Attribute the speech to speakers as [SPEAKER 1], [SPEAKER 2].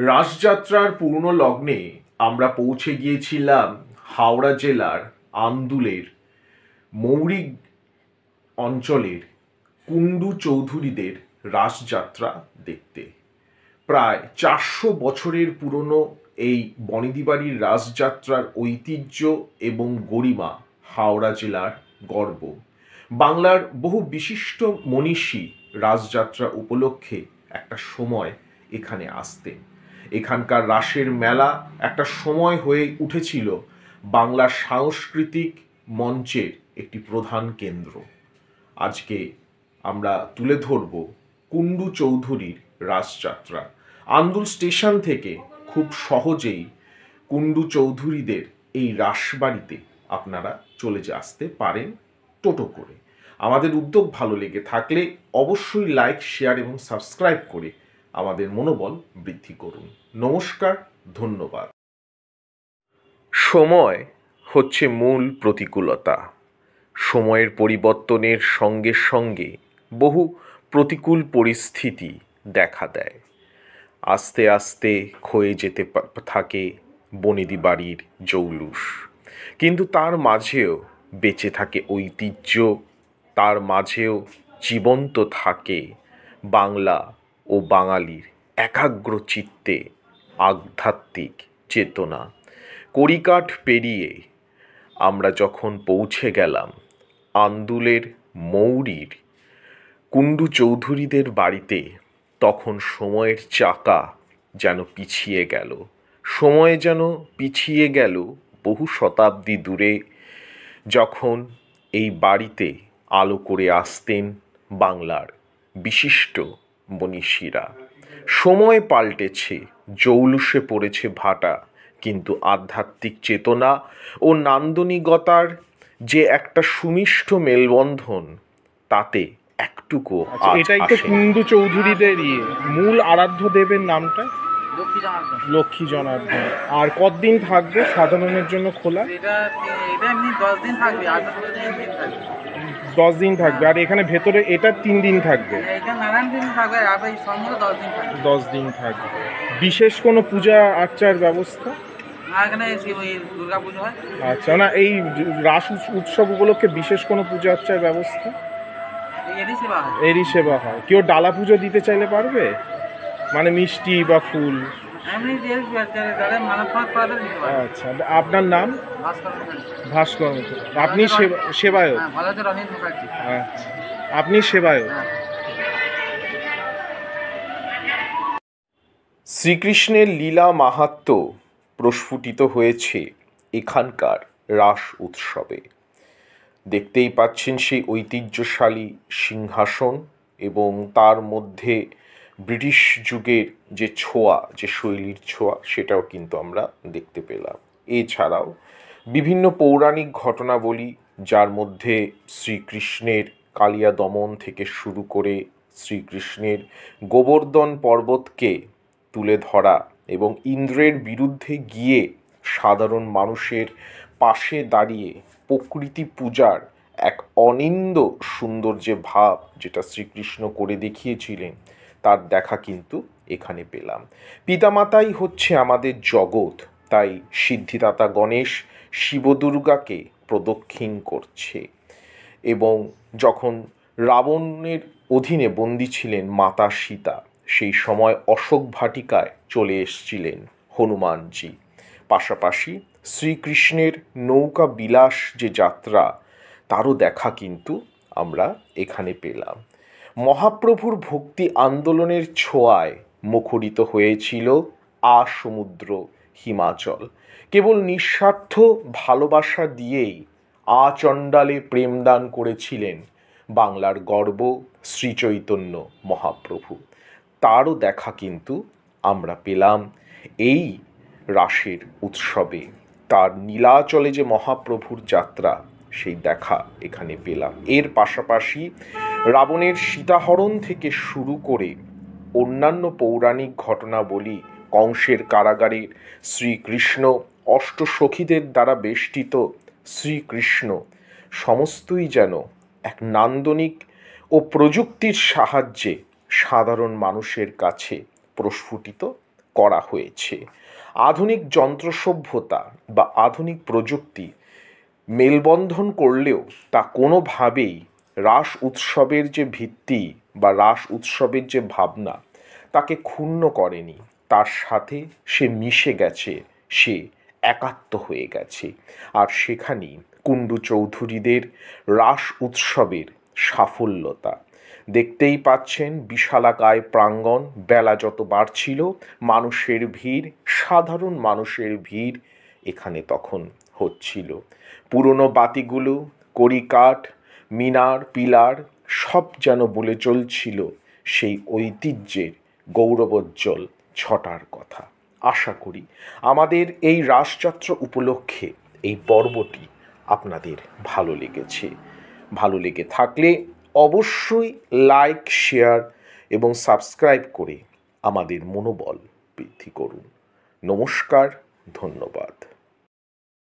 [SPEAKER 1] রাসযাত্রার পূর্ণ লগ্নে আমরা পৌঁছে গিয়েছিলাম হাওড়া জেলার আন্দুলের মৌরিক অঞ্চলের কুণ্ডু চৌধুরীদের রাসযাত্রা দেখতে। প্রায় 400 বছরের পুরনো এই বনেদিবাড়ির রাসযাত্রার ঐতিহ্য এবং গরিমা হাওড়া জেলার গর্ব। বাংলার বহু বিশিষ্ট মনীষী রাসযাত্রা উপলক্ষে একটা সময় এখানে আসতেন। এখানকার রাসের মেলা একটা সময় হয়ে উঠেছিল বাংলার সাংস্কৃতিক মঞ্চের একটি প্রধান কেন্দ্র। আজকে আমরা তুলে ধরব কুণ্ডু চৌধুরীর রাসযাত্রা। আন্দুল স্টেশন থেকে খুব সহজেই কুণ্ডু চৌধুরীদের এই রাসবাড়িতে আপনারা চলে আসতে পারেন টোটো করে। আমাদের উদ্যোগ ভালো লেগে থাকলে অবশ্যই লাইক, শেয়ার এবং সাবস্ক্রাইব করে আমাদের মনোবল বৃদ্ধি করুন। নমস্কার, ধন্যবাদ। সময় হচ্ছে মূল প্রতিকূলতা। সময়ের পরিবর্তনের সঙ্গে সঙ্গে বহু প্রতিকূল পরিস্থিতি দেখা দেয়। আস্তে আস্তে ক্ষয়ে যেতে থাকে বনেদিবাড়ির জৌলুস, কিন্তু তার মাঝেও বেঁচে থাকে ঐতিহ্য, তার মাঝেও জীবন্ত থাকে বাংলা ও বাঙালির একাগ্র চিত্তে আধ্যাত্মিক চেতনা। কড়িকাঠ পেরিয়ে আমরা যখন পৌঁছে গেলাম আন্দুলের মৌরির কুণ্ডু চৌধুরীদের বাড়িতে, তখন সময়ের চাকা যেন পিছিয়ে গেল। সময় যেন পিছিয়ে গেল বহু শতাব্দী দূরে, যখন এই বাড়িতে আলো করে আসতেন বাংলার বিশিষ্ট মনীষীরা। সময় পাল্টেছে, জৌলুসে পড়েছে ভাটা, কিন্তু আধ্যাত্মিক চেতনা ও নান্দনিকতার যে একটা সুমিষ্ট মেলবন্ধন, তাতে একটুকু
[SPEAKER 2] এটাই তো কুণ্ডু চৌধুরীদেরই মূল আরাধ্য দেবের নামটা লক্ষ্মী জনার্দন। আর কতদিন থাকবে সাধারণের জন্য খোলা? 10 দিন থাকবে। আর এখানে ভেতরে এটা 3 দিন থাকবে। 10 দিন থাকবে। বিশেষ কোনো পূজা আর্চার ব্যবস্থা? আচ্ছা, না এই রাস উৎসব উপলক্ষে বিশেষ কোনো পূজা আর্চার ব্যবস্থা? এরই সেবা হয়। কেউ ডালা পুজো দিতে চাইলে পারবে? মানে মিষ্টি বা ফুল? আচ্ছা, আপনার নাম? ভাস্কর। আপনি সেবায়ক? আচ্ছা, আপনি সেবায়ক।
[SPEAKER 1] শ্রীকৃষ্ণের লীলা মাহাত্ম্য প্রস্ফুটিত হয়েছে এখানকার রাস উৎসবে। দেখতেই পাচ্ছেন সেই ঐতিহ্যশালী সিংহাসন, এবং তার মধ্যে ব্রিটিশ যুগের যে ছোঁয়া, যে শৈলীর ছোঁয়া, সেটাও কিন্তু আমরা দেখতে পেলাম। এছাড়াও বিভিন্ন পৌরাণিক ঘটনাবলী, যার মধ্যে শ্রীকৃষ্ণের কালিয়া দমন থেকে শুরু করে শ্রীকৃষ্ণের গোবর্ধন পর্বতকে তুলে ধরা এবং ইন্দ্রের বিরুদ্ধে গিয়ে সাধারণ মানুষের পাশে দাঁড়িয়ে প্রকৃতি পূজার এক অনিন্দ সুন্দর যে ভাব, যেটা শ্রীকৃষ্ণ করে দেখিয়েছিলেন, তার দেখা কিন্তু এখানে পেলাম। পিতামাতাই হচ্ছে আমাদের জগৎ, তাই সিদ্ধিদাতা গণেশ শিবদুর্গাকে প্রদক্ষিণ করছে। এবং যখন রাবণের অধীনে বন্দী ছিলেন মাতা সীতা, সেই সময় অশোক ভাটিকায় চলে এসেছিলেন হনুমানজি। পাশাপাশি শ্রীকৃষ্ণের নৌকা বিলাস যে যাত্রা, তারও দেখা কিন্তু আমরা এখানে পেলাম। মহাপ্রভুর ভক্তি আন্দোলনের ছোঁয়ায় মুখরিত হয়েছিল সমুদ্র হিমাচল। কেবল নিঃস্বার্থ ভালোবাসা দিয়েই চণ্ডালে প্রেমদান করেছিলেন বাংলার গর্ব শ্রীচৈতন্য মহাপ্রভু। তারও দেখা কিন্তু আমরা পেলাম এই রাসের উৎসবে। তার নীলাচলে যে মহাপ্রভুর যাত্রা, সেই দেখা এখানে পেলাম। এর পাশাপাশি রাবণের সীতাহরণ থেকে শুরু করে অন্যান্য পৌরাণিক ঘটনাবলী, কংসের কারাগারের শ্রীকৃষ্ণ, অষ্টসখীদের দ্বারা বেষ্টিত শ্রীকৃষ্ণ, সমস্তই যেন এক নান্দনিক ও প্রযুক্তির সাহায্যে সাধারণ মানুষের কাছে প্রস্ফুটিত করা হয়েছে। আধুনিক যন্ত্র সভ্যতা বা আধুনিক প্রযুক্তি মেলবন্ধন করলেও তা কোনোভাবেই রাস উৎসবের যে ভিত্তি বা রাস উৎসবের যে ভাবনা তাকে ক্ষুণ্ণ করেনি। তার সাথে সে মিশে গেছে, সে একাত্ম হয়ে গেছে। আর সেখানেই কুণ্ডু চৌধুরীদের রাস উৎসবের সাফল্যতা। দেখতেই পাচ্ছেন বিশালাকায় প্রাঙ্গণ, বেলা যত বাড়ছিল মানুষের ভিড়, সাধারণ মানুষের ভিড় এখানে তখন হচ্ছিল। পুরনো বাতিগুলো, কড়িকাঠ, মিনার, পিলার সব যেন বলে চলছিল সেই ঐতিহ্যের গৌরবোজ্জ্বল ছটার কথা। আশা করি আমাদের এই রাসযাত্রা উপলক্ষে এই পর্বটি আপনাদের ভালো লেগেছে। ভালো লেগে থাকলে অবশ্যই লাইক, শেয়ার এবং সাবস্ক্রাইব করে আমাদের মনোবল বৃদ্ধি করুন। নমস্কার, ধন্যবাদ।